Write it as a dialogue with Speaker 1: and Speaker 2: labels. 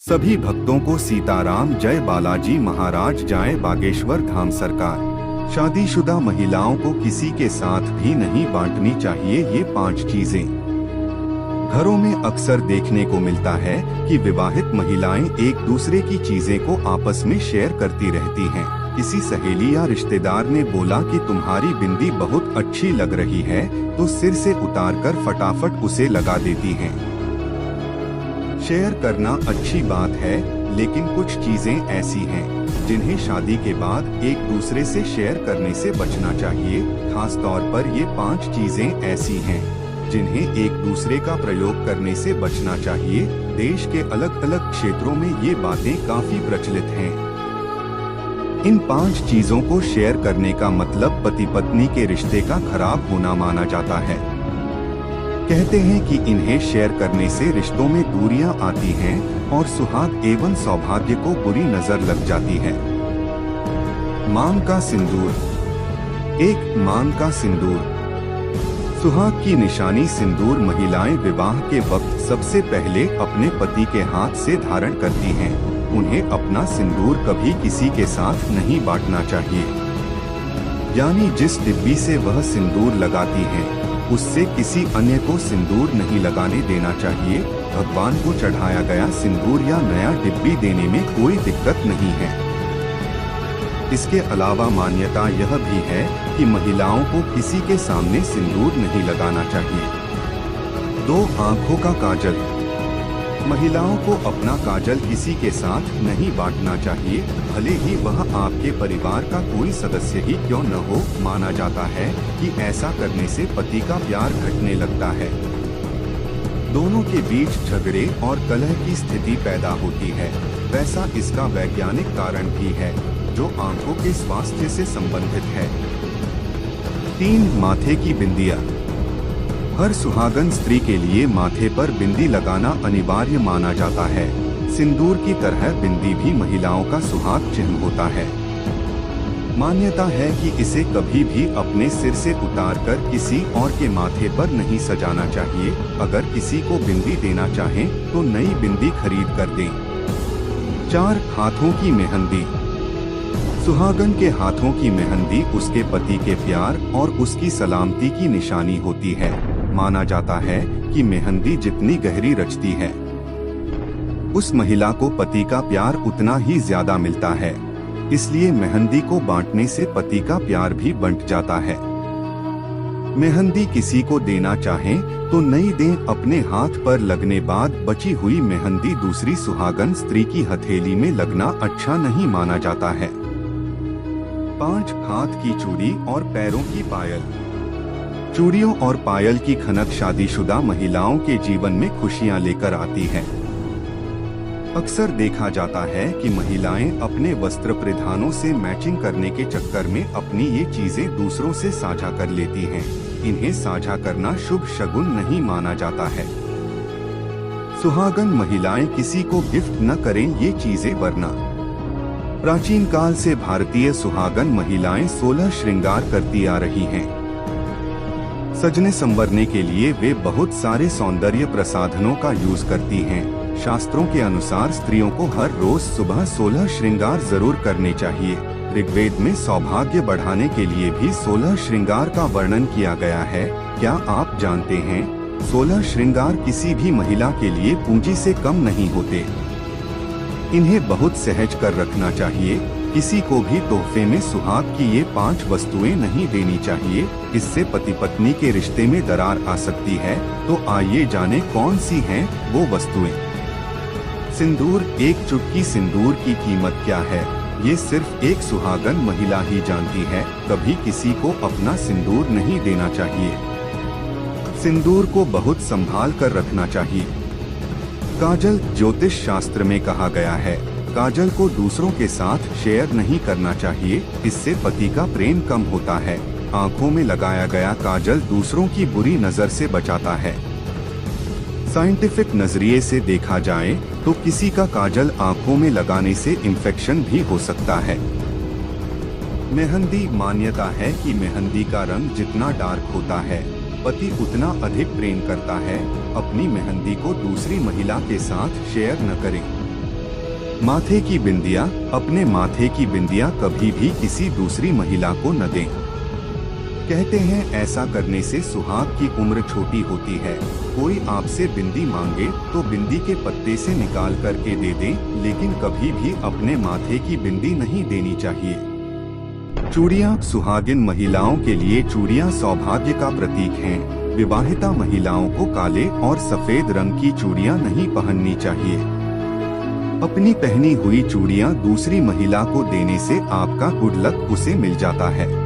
Speaker 1: सभी भक्तों को सीताराम जय बालाजी महाराज जाए बागेश्वर धाम सरकार। शादीशुदा महिलाओं को किसी के साथ भी नहीं बांटनी चाहिए ये 5 चीजें। घरों में अक्सर देखने को मिलता है कि विवाहित महिलाएं एक दूसरे की चीजें को आपस में शेयर करती रहती हैं। किसी सहेली या रिश्तेदार ने बोला कि तुम्हारी बिंदी बहुत अच्छी लग रही है, तो सिर से उतारकर फटाफट उसे लगा देती हैं। शेयर करना अच्छी बात है, लेकिन कुछ चीजें ऐसी हैं जिन्हें शादी के बाद एक दूसरे से शेयर करने से बचना चाहिए। खास तौर पर ये 5 चीजें ऐसी हैं जिन्हें एक दूसरे का प्रयोग करने से बचना चाहिए। देश के अलग अलग क्षेत्रों में ये बातें काफी प्रचलित हैं। इन 5 चीजों को शेयर करने का मतलब पति पत्नी के रिश्ते का खराब होना माना जाता है। कहते हैं कि इन्हें शेयर करने से रिश्तों में दूरियां आती हैं और सुहाग एवं सौभाग्य को बुरी नजर लग जाती है। मांग का सिंदूर। 1. मांग का सिंदूर। सुहाग की निशानी सिंदूर महिलाएं विवाह के वक्त सबसे पहले अपने पति के हाथ से धारण करती हैं। उन्हें अपना सिंदूर कभी किसी के साथ नहीं बांटना चाहिए, यानी जिस डिब्बी से वह सिंदूर लगाती हैं उससे किसी अन्य को सिंदूर नहीं लगाने देना चाहिए। भगवान को चढ़ाया गया सिंदूर या नया डिब्बी देने में कोई दिक्कत नहीं है। इसके अलावा मान्यता यह भी है कि महिलाओं को किसी के सामने सिंदूर नहीं लगाना चाहिए। 2. आंखों का काजल। महिलाओं को अपना काजल किसी के साथ नहीं बांटना चाहिए, भले ही वह आपके परिवार का कोई सदस्य ही क्यों न हो। माना जाता है कि ऐसा करने से पति का प्यार घटने लगता है। दोनों के बीच झगड़े और कलह की स्थिति पैदा होती है। वैसा इसका वैज्ञानिक कारण भी है, जो आंखों के स्वास्थ्य से संबंधित है। 3. माथे की बिंदिया। हर सुहागन स्त्री के लिए माथे पर बिंदी लगाना अनिवार्य माना जाता है। सिंदूर की तरह बिंदी भी महिलाओं का सुहाग चिन्ह होता है। मान्यता है कि इसे कभी भी अपने सिर से उतारकर किसी और के माथे पर नहीं सजाना चाहिए। अगर किसी को बिंदी देना चाहें तो नई बिंदी खरीद कर दें। 4. हाथों की मेहंदी। सुहागन के हाथों की मेहंदी उसके पति के प्यार और उसकी सलामती की निशानी होती है। माना जाता है कि मेहंदी जितनी गहरी रचती है, उस महिला को पति का प्यार उतना ही ज्यादा मिलता है। इसलिए मेहंदी को बांटने से पति का प्यार भी बंट जाता है। मेहंदी किसी को देना चाहें तो नई दें। अपने हाथ पर लगने बाद बची हुई मेहंदी दूसरी सुहागन स्त्री की हथेली में लगना अच्छा नहीं माना जाता है। 5. हाथ की चूड़ी और पैरों की पायल। चूड़ियों और पायल की खनक शादीशुदा महिलाओं के जीवन में खुशियां लेकर आती है। अक्सर देखा जाता है कि महिलाएं अपने वस्त्र परिधानों से मैचिंग करने के चक्कर में अपनी ये चीजें दूसरों से साझा कर लेती हैं। इन्हें साझा करना शुभ शगुन नहीं माना जाता है। सुहागन महिलाएं किसी को गिफ्ट न करें ये चीजें, वरना प्राचीन काल से भारतीय सुहागन महिलाएं 16 श्रृंगार करती आ रही हैं। सजने संवरने के लिए वे बहुत सारे सौंदर्य प्रसाधनों का यूज करती हैं। शास्त्रों के अनुसार स्त्रियों को हर रोज सुबह 16 श्रृंगार जरूर करने चाहिए। ऋग्वेद में सौभाग्य बढ़ाने के लिए भी 16 श्रृंगार का वर्णन किया गया है। क्या आप जानते हैं, 16 श्रृंगार किसी भी महिला के लिए पूंजी से कम नहीं होते। इन्हें बहुत सहज कर रखना चाहिए। किसी को भी तोहफे में सुहाग की ये 5 वस्तुएं नहीं देनी चाहिए। इससे पति पत्नी के रिश्ते में दरार आ सकती है। तो आइए जाने कौन सी हैं वो वस्तुएं। सिंदूर। 1 चुटकी सिंदूर की कीमत क्या है, ये सिर्फ एक सुहागन महिला ही जानती है। कभी किसी को अपना सिंदूर नहीं देना चाहिए। सिंदूर को बहुत संभाल कर रखना चाहिए। काजल। ज्योतिष शास्त्र में कहा गया है, काजल को दूसरों के साथ शेयर नहीं करना चाहिए। इससे पति का प्रेम कम होता है। आंखों में लगाया गया काजल दूसरों की बुरी नजर से बचाता है। साइंटिफिक नजरिए से देखा जाए तो किसी का काजल आंखों में लगाने से इन्फेक्शन भी हो सकता है। मेहंदी। मान्यता है कि मेहंदी का रंग जितना डार्क होता है, पति उतना अधिक प्रेम करता है। अपनी मेहंदी को दूसरी महिला के साथ शेयर न करें। माथे की बिंदिया, अपने माथे की बिंदिया कभी भी किसी दूसरी महिला को न दें। कहते हैं ऐसा करने से सुहाग की उम्र छोटी होती है। कोई आपसे बिंदी मांगे तो बिंदी के पत्ते से निकाल करके दे दें, लेकिन कभी भी अपने माथे की बिंदी नहीं देनी चाहिए। चूड़ियां, सुहागिन महिलाओं के लिए चूड़ियां सौभाग्य का प्रतीक हैं। विवाहिता महिलाओं को काले और सफेद रंग की चूड़ियां नहीं पहननी चाहिए। अपनी पहनी हुई चूड़ियां दूसरी महिला को देने से आपका गुड लक उसे मिल जाता है।